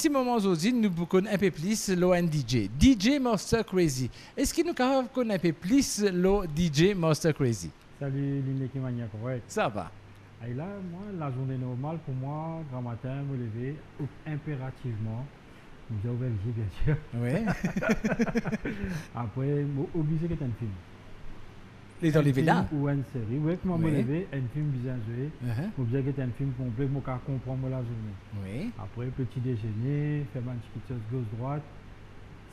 petit moment aujourd'hui, nous connaissons un peu plus le DJ. DJ Master Crazy. Est-ce que nous pouvons connaître un peu plus le DJ Master Crazy? Salut l'équipe Mania, correct. Ça va. Et là, moi, la journée normale pour moi, grand matin, me lever impérativement. J'ai ouvert les yeux, bien sûr. Oui. Après, obligé que tu un film. Les dans les villas? Ou une série. Oui, comment me Oui. lever, un film bien joué. Obligé que tu un film complet pour comprendre la journée. Oui. Après, petit déjeuner, faire ma petite chose gauche-droite.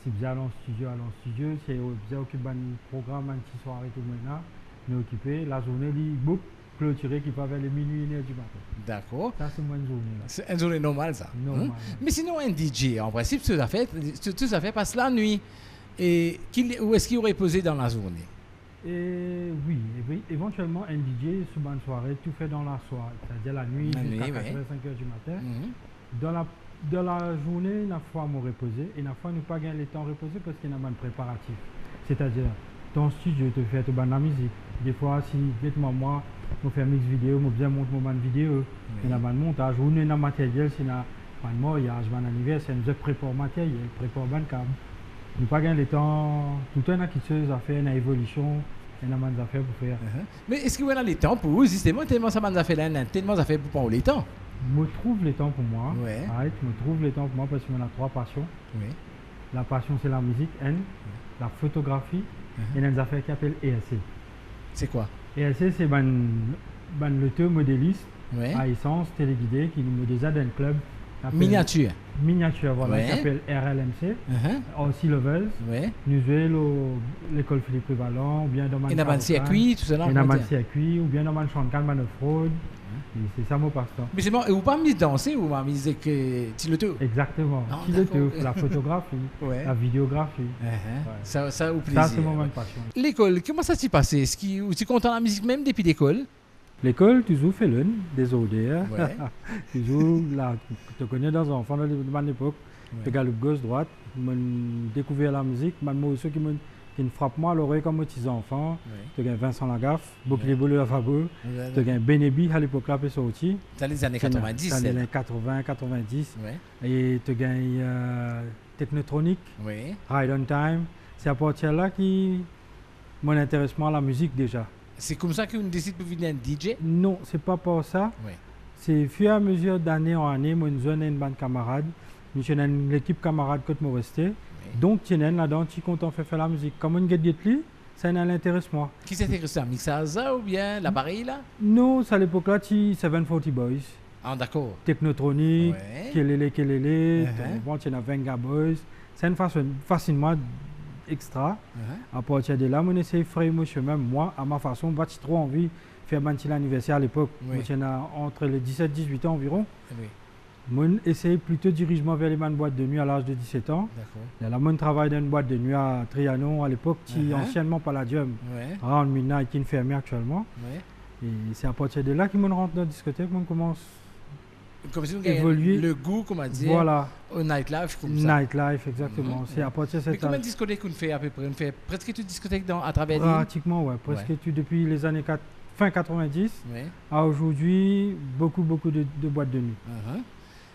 Si bien allons au studio, Si bien occupé un programme, une petite soirée tout maintenant, nous occupé. La journée, il boucle. Clôturé qui va vers les minuit et 1h du matin. D'accord. Ça, c'est moins une journée. Là. C'est une journée normale, ça. Normal. Mais sinon, un DJ, en principe, tout ça fait passe la nuit. Et où est-ce qu'il aurait posé dans la journée? Et oui, éventuellement, un DJ, sur une soirée, tout fait dans la soirée. C'est-à-dire la nuit, jusqu'à 4h, 5h du matin. Dans la journée, il fois me reposer. Et il fois, nous pas gagner le temps de reposer parce qu'il y a un préparatif. C'est-à-dire, ton studio te fait la musique. Des fois, si, moi, je fais un mix vidéo, je bien monte mon vidéo, il y a un montage, ou il y a un matériel, c'est un mariage, un anniversaire, nous préparons matériel, préparons un câble. Nous pas gagner le temps, tout le temps, il y a quelque chose à faire, une évolution, il y a des affaires pour faire. Mais est-ce qu'il y a le temps pour vous, justement, tellement ça m'a fait là, tellement ça fait pour prendre le temps? Je trouve le temps pour moi. Ouais. Arrête, je trouve le temps pour moi parce qu'on a 3 passions. Oui. La passion, c'est la musique, la photographie, et il y a des affaires qui appellent ESC. C'est quoi? ESC, c'est l'auteur modéliste à essence téléguidé qui nous modélise dans un club. Miniature. Miniature, voilà, qui s'appelle RLMC. Aussi Levels. Nous jouons l'école Philippe Prévalent, ou bien dans un circuit, tout ça là. Dans un circuit, ou bien dans un champ de calme, de fraude. C'est ça mon passe-temps. Mais c'est bon, et vous pas mis danser ou pas mis que tu le tout? Exactement. Qui le tout, la photographie, la vidéographie. Ça au plaisir. Ça, c'est mon passion. L'école, comment ça s'est passé? Est-ce que tu es content de la musique même depuis l'école? L'école, toujours fait l'un, des odeurs. Toujours, là, tu connais dans un enfant de l'époque, tu galope gauche-droite, tu découvert la musique, moi aussi qui me frappe moi à l'oreille comme petit enfant. Tu as Vincent Lagaffe, Bouclier Boulot la Fabeux, tu as Benebi à l'époque là, puis sorti. Dans les années 90. Dans les années 80, 90. Et tu as Technotronic, Ride on Time. C'est à partir de là qui mon intéressement à la musique déjà. C'est comme ça qu'on décide de devenir un DJ? Non, c'est pas pour ça. C'est au fur et à mesure d'année en année, moi, j'ai une bande camarade. J'ai une équipe camarade que je me restais. Donc, tu es là-dedans, tu es content de faire la musique. Comme on get lui, ça l'intéresse moi. Qui s'intéresse à Mixaza ou bien l'appareil là? Non, c'est à l'époque là, tu 740 Boys. Ah, d'accord. Technotronic, Kelele, bon, tu as Venga Boys. C'est une façon facilement extra. À partir de là, on essaie de faire mon chemin. Moi, à ma façon, j'ai trop envie de faire un petit anniversaire à l'époque. J'ai entre les 17 et 18 ans environ. Moi, essaye plutôt de diriger vers les boîtes de nuit à l'âge de 17 ans. Là, moi, je travaille dans une boîte de nuit à Trianon à l'époque, qui anciennement Palladium, Round Midnight, qui est fermée actuellement. Et c'est à partir de là que je rentre dans la discothèque, je commence comme si on évoluer le goût, comment dire, voilà. Au nightlife comme ça. Nightlife, exactement. C'est à partir de cette. Mais combien de discothèques on fait à peu près? On fait presque toutes les discothèques à travers l'île? Pratiquement, oui. Presque tout depuis les années fin 90 à aujourd'hui, beaucoup de boîtes de nuit.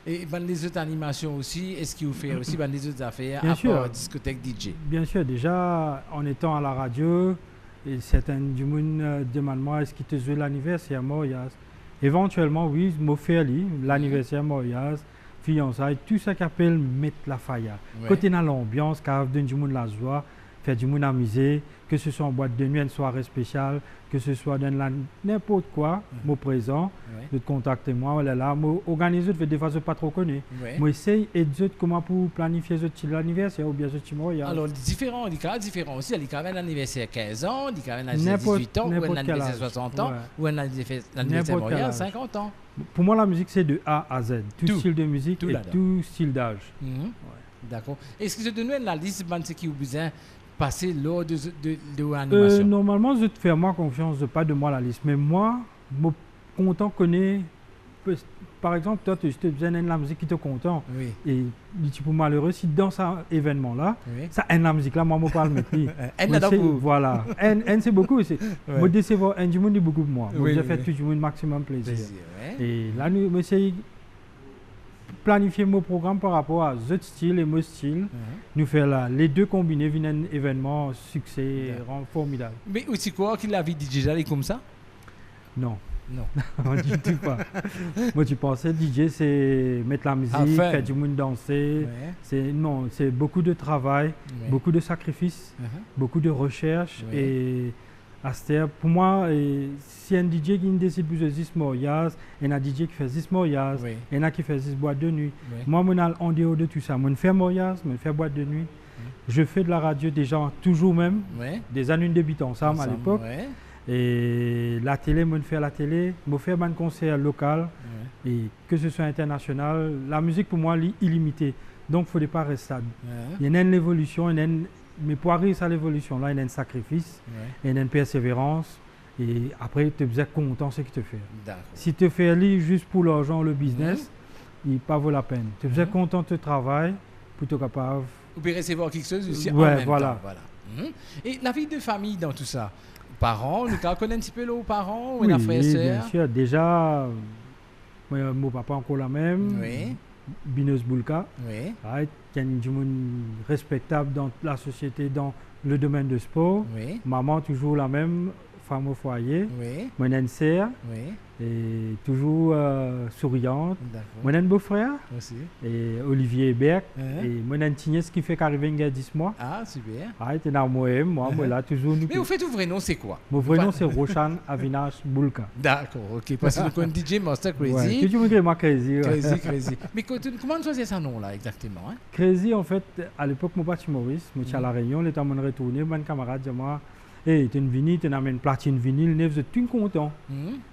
Et les autres animations aussi, est-ce qu'il vous fait aussi les autres affaires bien à sûr. part discothèque DJ? Bien sûr, déjà en étant à la radio, et certains du monde demandent moi est-ce qu'il te joue l'anniversaire Moyas. Éventuellement, oui, je me fais l'anniversaire Moyas, fiançailles, tout ça qu'appelle mettre la faille. Côté dans l'ambiance, car donne du monde la joie, faire du monde amuser, que ce soit en boîte de nuit, une soirée spéciale, que ce soit dans n'importe quoi, moi présent, de contacter moi, voilà là, moi organiser de façon pas trop connue. Moi essaye et de comment pour planifier l'anniversaire ou bien ce petit moyen. Alors différents, les cas différents aussi, il y a un anniversaire 15 ans, il y a un anniversaire 18 ans, ou un anniversaire 60 ans, ou un anniversaire moyen 50 ans. Pour moi la musique c'est de A à Z, tout style de musique et tout style d'âge. D'accord. Est-ce que je te donne la liste de ce qui vous besoin passer lors de l'animation? Normalement, je te fais moi confiance, pas de moi la liste. Mais moi, je suis content connaître. Par exemple, toi, tu te besoin de la musique qui te content. Et tu peux malheureux si dans cet événement-là, ça aime la musique là, moi, je parle maintenant. Voilà. N c'est beaucoup. Moi, décevoir un du monde dit beaucoup de moi. Moi, je fais tout le monde maximum plaisir. Et là, nous essayons planifier mon programme par rapport à ce style et mon style. Nous faire là, les deux combinés viennent un événement succès formidable. Mais aussi quoi qu'il la vie DJ est comme ça? Non. Du tout pas. Moi, tu pensais DJ, c'est mettre la musique, faire du monde danser. C'est beaucoup de travail, beaucoup de sacrifices, beaucoup de recherche. Et pour moi, si un DJ qui décide plus de 10 mariages, il y a un DJ qui fait 10 mariages, il y en a qui fait 10 boîtes de nuit. Moi, en dehors de tout ça, je fais mariage, je fais boîte de nuit. Je fais de la radio déjà toujours même, des années débutent ensemble à l'époque. Et la télé, je fais la télé, je fais un concert local, et que ce soit international, la musique pour moi est illimitée. Donc il ne faut pas rester stable. Il y a une évolution, mais pour arriver à l'évolution, là, il y a un sacrifice, il y a une persévérance, et après tu es content de ce que tu fais. Si tu fais juste pour l'argent, le business, il ne vaut pas la peine. Tu es content de ton travail, pour être capable. Ou bien recevoir quelque chose aussi en même temps. Voilà. Et la vie de famille dans tout ça? Parents, nous connaissons un petit peu nos parents ou nos frères et sœurs? Bien sûr. Déjà, mon papa encore la même. Binous Boulka. Qui est du monde respectable dans la société, dans le domaine du sport. Maman, toujours la même, femme au foyer. Mon une sœur. Et toujours souriante. Mon un beau-frère. Et Olivier Hébert. Et mon un petit nièce qui fait qu'arriver il y a 10 mois. Ah, super. Et moi, là, toujours. Mais vous faites ton vrai nom, c'est quoi? Mon vrai nom, c'est Roshan Avinash Boulka. D'accord, ok. Parce que nous connaissons DJ Master Crazy. Tu me dis, moi, Crazy. Crazy. Mais comment tu choisis ce nom-là exactement? Crazy, en fait, à l'époque, mon père Maurice, je suis à La Réunion, l'état de retourner, mon camarade, dit moi. Et tu as une vinyle, tu as une platine vinyle, nous sommes content.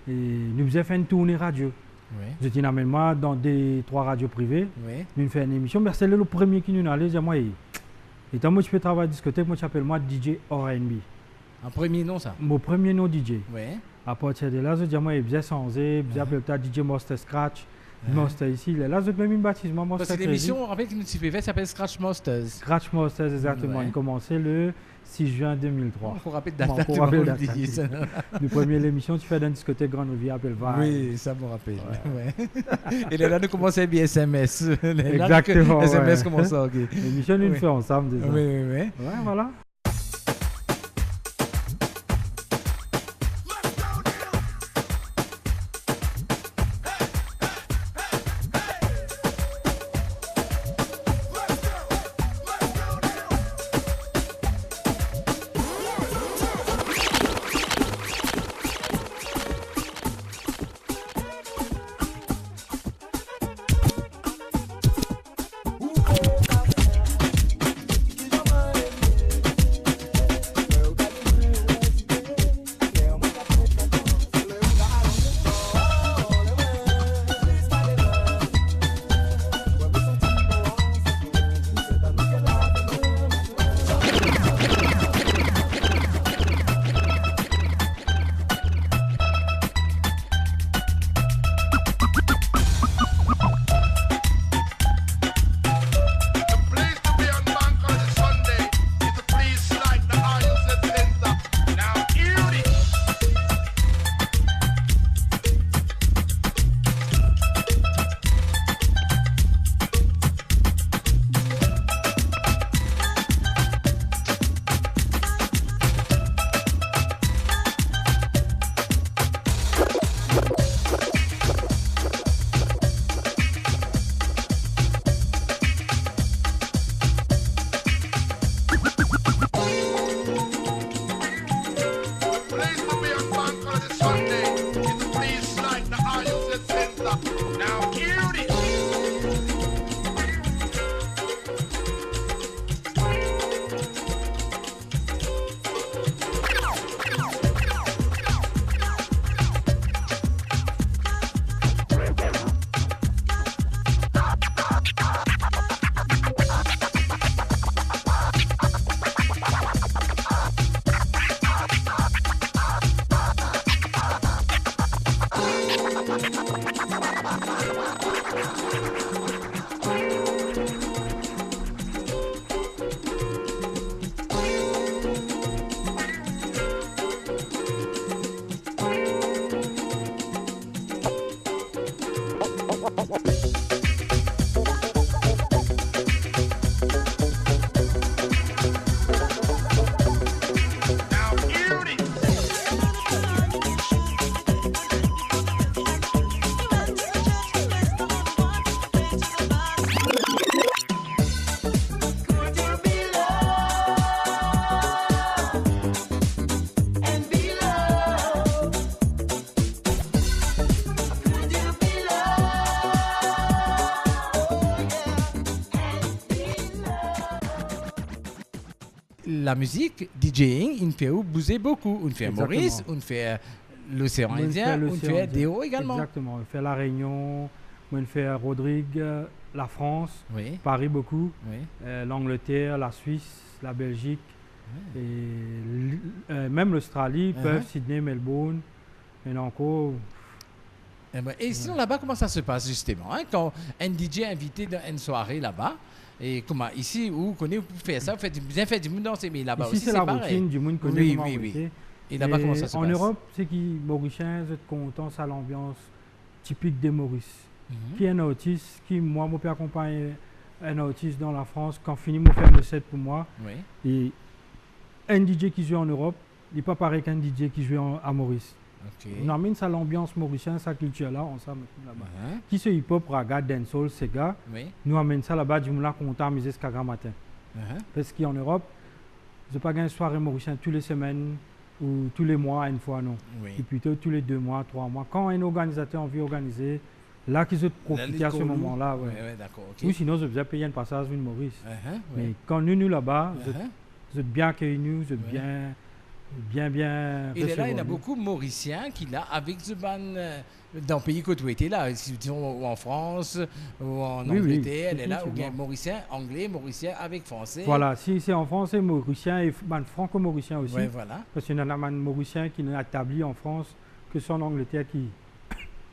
Et nous faisons fait une tournée radio. Je t'ai amené moi dans 3 radios privées. Nous faisons une émission. C'est le premier qui nous a allé. Moi, et tant que je peux travailler à la discothèque, moi, je m'appelle moi DJ R&B. Un premier nom, ça? Mon premier nom DJ. À partir de là, je dis moi, il faisait sans je m'appelle DJ Master Scratch. Master ici, là, je même une baptisme. Parce que l'émission, en fait, qui nous s'appelle Scratch Masters. Scratch Masters, exactement. Il a commencé le 6 juin 2003. On rappelle date. Le premier l'émission, tu fais dans une discothèque Grande Rivière, appelle Vibe. Oui, ça me rappelle. Et là, nous commençons bien SMS. Exactement. SMS commence à l'émission, nous le faisons ensemble déjà. Oui. Voilà. la musique, DJing, il fait bouger beaucoup. On fait Maurice, on fait l'océan Indien, on fait Déo également. Exactement, on fait La Réunion, on fait Rodrigue, la France, Paris beaucoup, l'Angleterre, la Suisse, la Belgique, et même l'Australie, Perth, Sydney, Melbourne, et encore. Et sinon là-bas, comment ça se passe justement quand un DJ est invité dans une soirée là-bas? Et comment ici, vous connaissez, vous faites ça, vous bien fait du monde danser, mais là-bas ici, aussi c'est la routine du monde connaît. Oui. Et là-bas, comment ça se passe? En Europe, c'est qui Mauricien, vous êtes content, c'est l'ambiance typique des Maurice. Qui est un artiste, moi, je peux accompagner un artiste dans la France, quand fini, je fais le set pour moi. Et un DJ qui joue en Europe, il n'est pas pareil qu'un DJ qui joue à Maurice. On amène ça l'ambiance mauricienne, sa culture là, on s'amène là-bas. Qui se hip-hop, raga, dancehall, Sega, nous amène ça là-bas, du moulin content, mais jusqu'à grand matin. Parce qu'en Europe, je n'ai pas une soirée mauricienne tous les semaines ou tous les mois, une fois, non. Et plutôt tous les 2 mois, 3 mois. Quand un organisateur a envie d'organiser, là qu'ils ont profité à ce moment-là. Ou sinon, je vais payer un passage une Maurice. Mais quand nous là-bas, vous êtes bien accueillis, vous êtes bien. Et là, il y a beaucoup de Mauriciens qui, là, avec Zuban, dans le pays côté là, ou en France, ou en Angleterre, elle est là, ou bien Mauricien, anglais, Mauricien avec français. Voilà, si c'est en France, c'est Mauricien et franco-mauricien aussi. Voilà. Parce qu'il y en a un Mauricien qui n'est établi en France que c'est en Angleterre qui.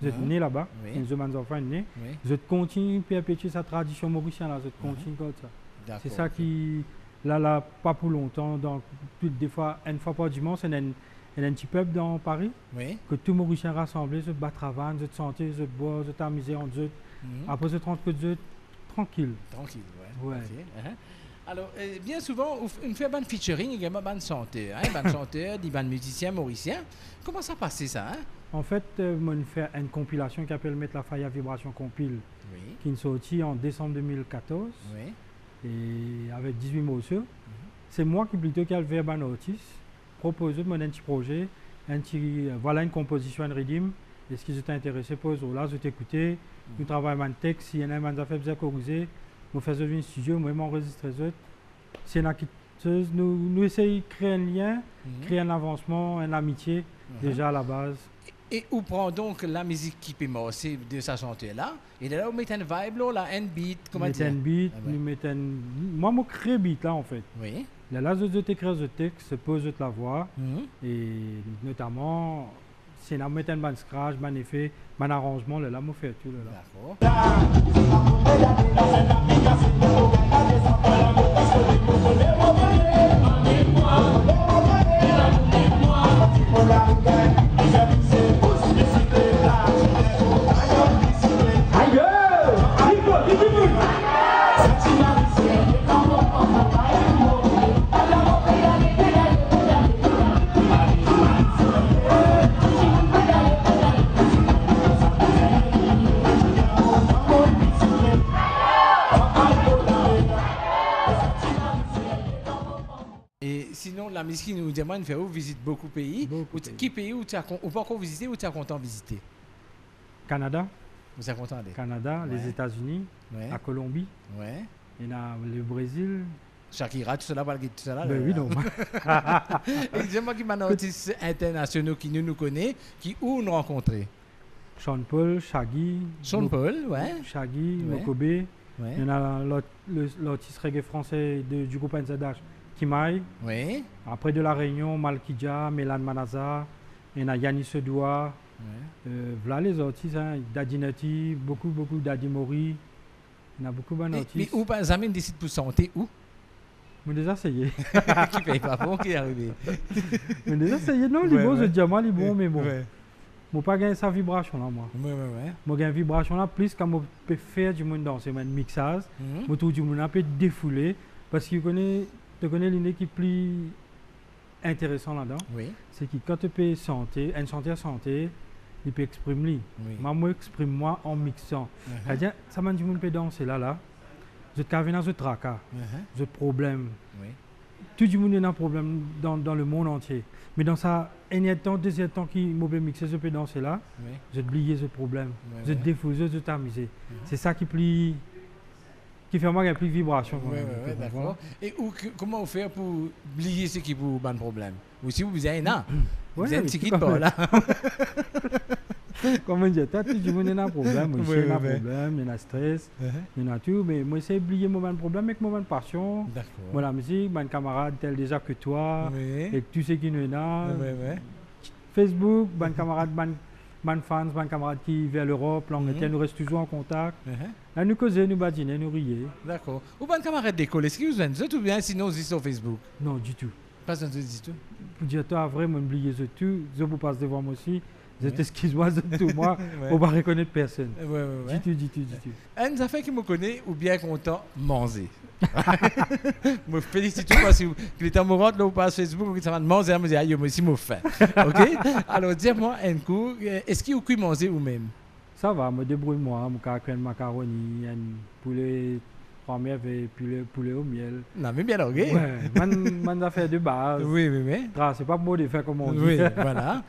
Vous êtes né là-bas, les enfants sont nés. Vous êtes continué à perpétuer sa tradition mauricienne, là, vous êtes continué comme ça. C'est ça qui. Là, pas pour longtemps. Donc, des fois, une fois par dimanche, il y a un petit peuple dans Paris que tout Mauricien rassemblé, se battre avant, se chanter, se boire, se t'amuser en eux. Après, se tranquille. Tranquille, ouais. Alors, bien souvent, on fait un featuring également, un chanteur, des musiciens mauriciens. Comment ça passe ça? En fait, on fait une compilation qui s'appelle Mettre la Faille à Vibration Compile, qui est sortie en décembre 2014. Et avec 18 morceaux. C'est moi qui a levé un artiste, proposé de un petit projet, voilà une composition, un rythme. Est-ce qu'ils étaient intéressés pour eux? Là, je t'écoutais, nous travaillons un texte, s'il y en a un fait bien corriger, nous faisons un studio, nous enregistrons. Si nous essayons de créer un lien, créer un avancement, une amitié, déjà à la base. Et où prend donc la musique qui peut marcher de sa chanteuse là? Et là, on met un vibe, là, un beat, comment dire? Un beat, nous mettons moi, je crée un beat là, en fait. Là, je t'écris le texte, je pose la voix. Et notamment, si on met un bon scratch, un effet, un arrangement, là, je fais tout. La musique qui nous demande de faire visite beaucoup de pays. Qui pays où tu as pas encore visité ou tu as content de visiter? Canada. Vous êtes content d'aller? Canada, les États-Unis, la Colombie. Il y a le Brésil. Shakira, tout cela, tout cela. Ben oui, non. Et dis-moi qui m'a un artiste international qui nous connaît, qui où nous rencontrer? Sean Paul, Shaggy. Sean Paul, Shaggy, Mokobé. Il y en a l'artiste reggae français du groupe NZH. Kimai. Après de la Réunion, Malkidja, Mélan Manaza, il y a Yannis Sedoua. Voilà les artistes, Daddy Nutty, beaucoup Daddy Mori. Il y a beaucoup d'artistes. Mais où Benjamin décide pour santé où? On a déjà essayé. Qui paye pas bon, qui est arrivé. On a déjà essayé, non, les bons, je dis moi, les bons, mais bon. Je n'ai pas gagné sa vibration là, moi. Moi, j'ai une vibration là, plus quand je peux faire du monde danser, un mixage, je trouve du monde un peu défoulé, parce que tu connais l'idée qui est plus intéressant là-dedans. C'est que quand tu peux chanter, un chanteur chanter, il peut exprimer. Moi, exprime moi en mixant. C'est-à-dire, ça m'a dit que je peux danser là. Je suis dans ce tracas, ce problème. Tout le monde a un problème dans le monde entier. Mais dans ça, un temps, deuxième temps qui m'a mixé, je peux danser là. Je oublié ce problème. Je défouser, je t'amuser. C'est ça qui est plus qui fait moins plus de vibration. Oui, d'accord. Et comment vous faire pour oublier ce qui vous a un problème? Ou si vous avez un vous avez un petit kit par là. Comme on dit, tout le monde a un problème. Aussi, il y a un problème, il y a un stress, il y a tout. Mais moi, j'essaie d'oublier mon problème avec mon passion. D'accord. Moi, la musique, mon camarade tel déjà que toi, et tous ceux qui nous ont. Facebook, mon camarade, mon fans, mon camarade qui vient à l'Europe, l'Angleterre, nous restons toujours en contact. Là, nous causons, nous badinons, nous rions. D'accord. Ou bon camarade d'école, est-ce que vous êtes ou bien sinon vous êtes sur Facebook? Non, du tout. Pas du tout. Pour dire, toi, vraiment, oublier ce tout, je vous passe devant moi aussi. Excuse-moi, de tout moi, on va reconnaître personne. Du tout. Un affaire qui me connaît ou bien content, manger. Je me félicite parce que les temps morts là ou pas sur Facebook, ça va manger, je me dis, aïe, moi aussi, je me fais. Ok? Alors, dis-moi un coup, est-ce qu'il y a cuit manger ou même? Ça va, je me débrouille moi, je fais un macaroni, un poulet. Et puis le poulet au miel. Non, mais bien, ok. Man affaire de base. Oui. C'est pas beau de faire comme on dit. Oui, voilà.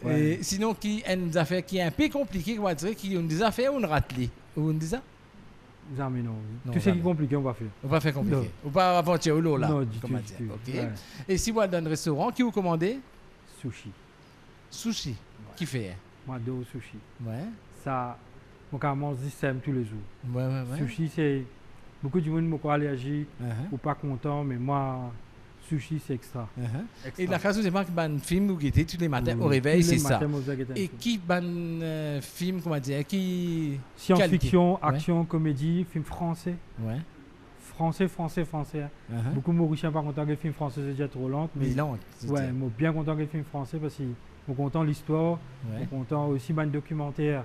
Et sinon, qui est une affaire qui est un peu compliquée, on va dire, qui ont des affaires où on rate les. Ou on dit ça? Non. Tout ce qui est compliqué, on va faire. On va faire compliqué. On va pas aventurer au lot là. Non, du tout. Ok. Et si vous êtes dans un restaurant, qui vous commandez? Sushi. Qui fait? Moi, deux sushi. Ouais. Ça, mon mange système tous les jours. Ouais. Sushi, c'est. Beaucoup de monde sont allergiques ou pas contents, mais moi, sushi, c'est extra. Et la case, c'est marqué un film où guettez tous les matins au réveil, c'est ça. Et qui un film, comment dire, qui... Science-fiction, action, comédie, film français. Ouais. Français. Beaucoup de Mauriciens pas contents que les films français, c'est déjà trop lent. Mais lent. Ouais, moi bien content que les films français parce qu'ils sont contents de l'histoire, ils sont contents aussi de documentaire.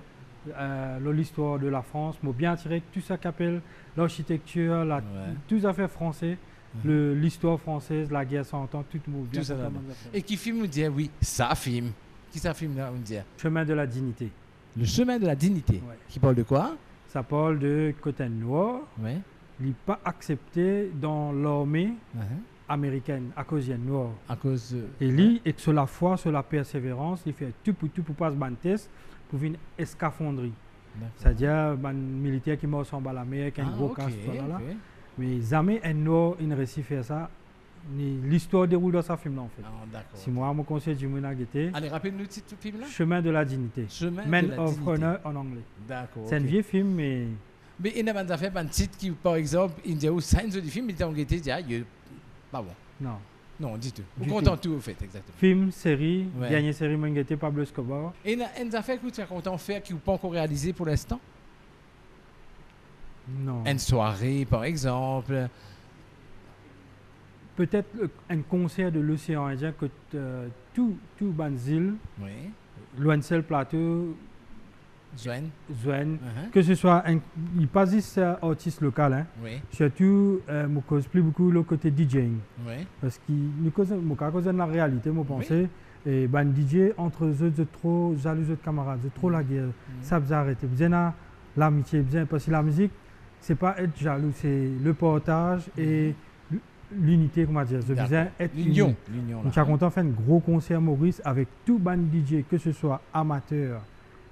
L'histoire de la France, m'a bien attiré tout ça qu'appelle l'architecture, tout ça fait français, l'histoire française, la guerre 100 ans, tout le monde bien. Et qui film nous dit oui, ça film. Qui ça film là on dit? Chemin de la dignité. Le chemin de la dignité. Qui parle de quoi? Ça parle de côté noir. Il n'est pas accepté dans l'armée américaine à cause du noir. À cause. Et lui, et sur la foi, sur la persévérance, il fait tout pour passer ban test. Pour une escafandrie. C'est-à-dire un militaire qui meurt en bas la mer, avec un gros casque. Mais jamais un Nord ne réussit à faire ça. L'histoire déroule dans ce film-là, en fait. Si moi, mon conseil du monde à guetter. Allez, rappelle-nous le titre du film-là. Chemin de la dignité. Man of Honor en anglais. D'accord. C'est un vieux film, mais. Mais il y a un titre qui, par exemple, il dit où c'est un film, il dit en guetté, il dit, pas bon. Non, dis-tu. Vous content tout, au fait, exactement. Film, série, dernière série, Mangueté, Pablo Escobar. Et il y a une affaire que tu es content de faire qui n'est pas encore réalisée pour l'instant? Non. Une soirée, par exemple. Peut-être un concert de l'océan Indien que tout Banzil, loin seul plateau, Zwen, que ce soit il pas juste artiste local, surtout je cause plus beaucoup le côté DJing, parce que nous cause de la réalité, moi pensais et ben DJ entre eux de trop jaloux de camarades, de trop la guerre, ça vous arrêter, bien l'amitié, bien parce que la musique c'est pas être jaloux, c'est le partage et l'unité, comment dire, je disais être l'union. Donc je suis content de faire un gros concert Maurice avec tout ban DJ, que ce soit amateur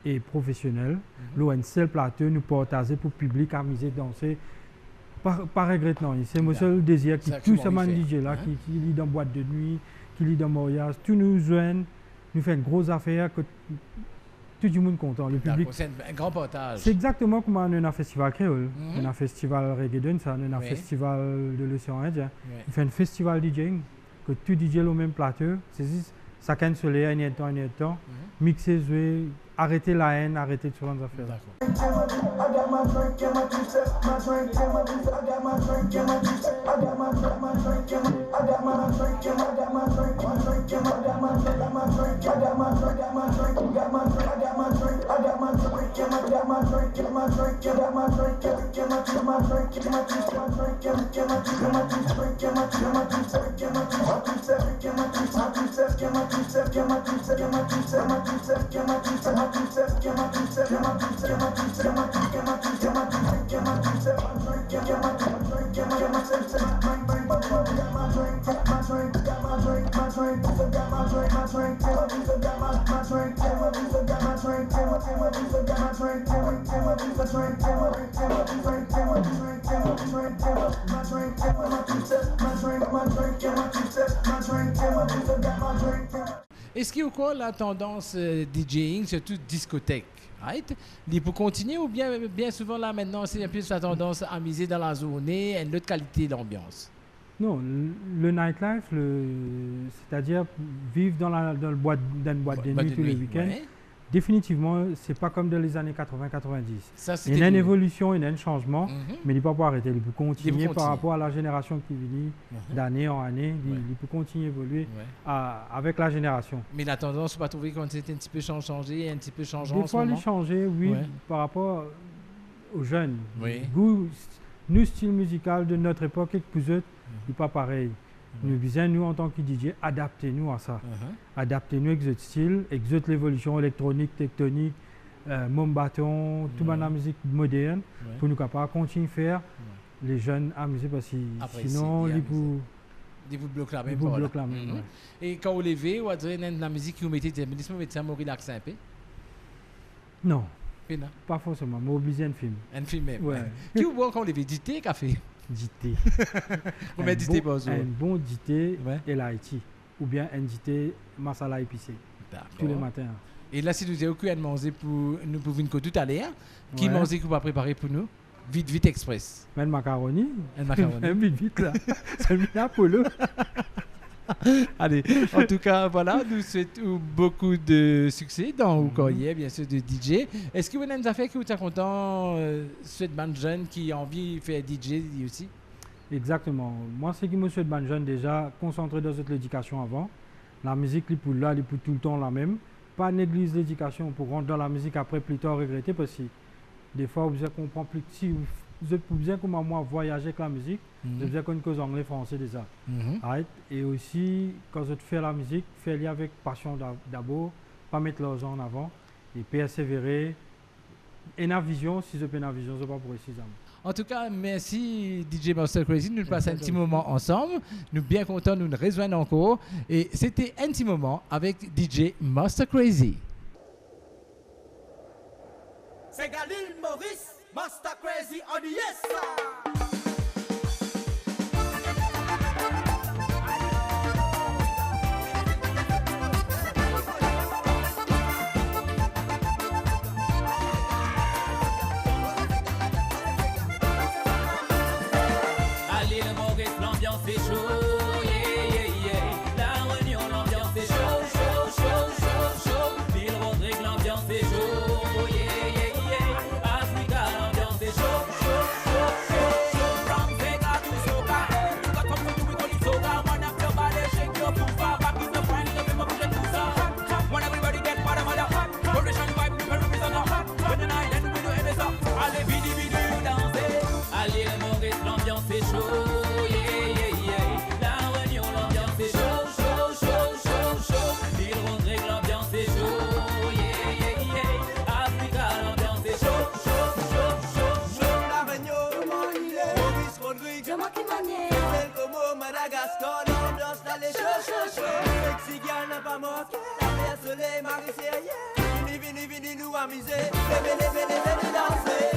et professionnel, un seul plateau nous partager pour le public amuser, danser. Pas regret non, c'est mon seul désir qui tout ce man DJ là qui lit dans boîte de nuit, qui lit dans mariage, tout nous joignent, nous fait une grosse affaire que tout le monde content, le public. C'est un grand partage. C'est exactement comme on a un festival créole, on a un festival reggae ça, on a un festival de l'océan Indien. On fait un festival DJing que tout DJ le même plateau, c'est juste chacun soleil un temps, mixer, jouer, arrêter la haine, arrêter de faire des affaires. Est-ce qu'il y a encore la tendance DJing, surtout discothèque? Right? Il peut continuer ou bien souvent là maintenant c'est un peu la tendance à miser dans la journée et une autre qualité d'ambiance? Non, le nightlife, c'est-à-dire vivre dans une boîte de nuit tous les week-ends, ouais. Définitivement, c'est pas comme dans les années 80-90. Il y a une évolution, il y a un changement, mais il ne peut pas arrêter. Il peut continuer par rapport à la génération qui vient d'année en année. Il peut continuer à évoluer avec la génération. Mais la tendance, vous ne pas trouver quand c'est un petit peu changé, un petit peu changeant? Des fois, il changer, oui, par rapport aux jeunes. Oui. Nous, style musical de notre époque, et pour eux, n'est pas pareil. Nous disons, nous, en tant que DJ, adaptez-nous à ça. Adaptez-nous avec notre style, avec l'évolution électronique, tectonique, bâton, toute la musique moderne, pour nous capables continuer à faire les jeunes amuser, parce que sinon, ils vous bloquent la même. Et quand vous levez, vous avez la musique que vous mettez, vous mettez ça, vous relaxez un peu? Non. Pas forcément, mais obligé un film. Un film même. Ouais. Qui vous voit quand vous levez du thé, café? Dité. Vous mettez du thé pour vous? Un bon dité et l'Haïti. Ou bien un dité masala épicé. Tous les matins. Et là, si vous avez aucun à manger pour nous pour venir tout à l'heure, qui mange que vous va préparer pour nous? Vite express. Un macaroni. Un macaroni. Vite là. C'est le Apollo. Allez, en tout cas, voilà, nous souhaitons beaucoup de succès dans vos carrières, bien sûr, de DJ. Est-ce que vous avez fait que vous êtes content, cette bande jeune qui a envie de faire DJ aussi? Exactement. Moi, c'est que monsieur de bande jeune déjà concentré dans l'éducation avant. La musique, il pour là, il pour tout le temps la même. Pas négliger l'éducation pour rentrer dans la musique après plus tard regretter parce que des fois, vous comprend plus si vous êtes bien comme moi voyager avec la musique, vous avez une cause anglais français déjà. Et aussi quand vous faites la musique, faites-le avec passion d'abord, pas mettre l'argent en avant et persévérer. Et la vision, si vous avez la vision, c'est pas pour réussir. En tout cas, merci DJ Master Crazy. Nous passons un petit moment ensemble. Nous sommes bien contents de nous rejoindre encore. Et c'était un petit moment avec DJ Master Crazy. C'est Galil Maurice, Master Crazy on the yes side. Vini nous amuser, levez danser.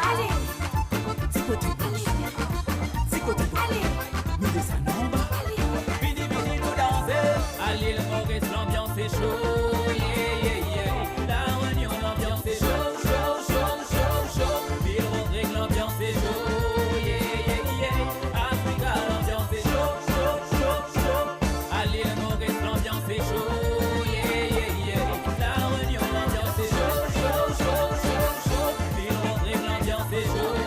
Allez est chaud, yeah, yeah, yeah. La Réunion, l'ambiance est chaud, chaud, chaud, chaud, chaud. Ville-Rodrigue, l'ambiance est chaud, yeah, yeah, yeah. Africa, l'ambiance est chaud, chaud, chaud, chaud. À l'île Maurice, l'ambiance est chaud, yeah, yeah, yeah. La Réunion, l'ambiance est chaud, chaud, chaud, chaud, chaud. Ville-Rodrigue, l'ambiance est chaud.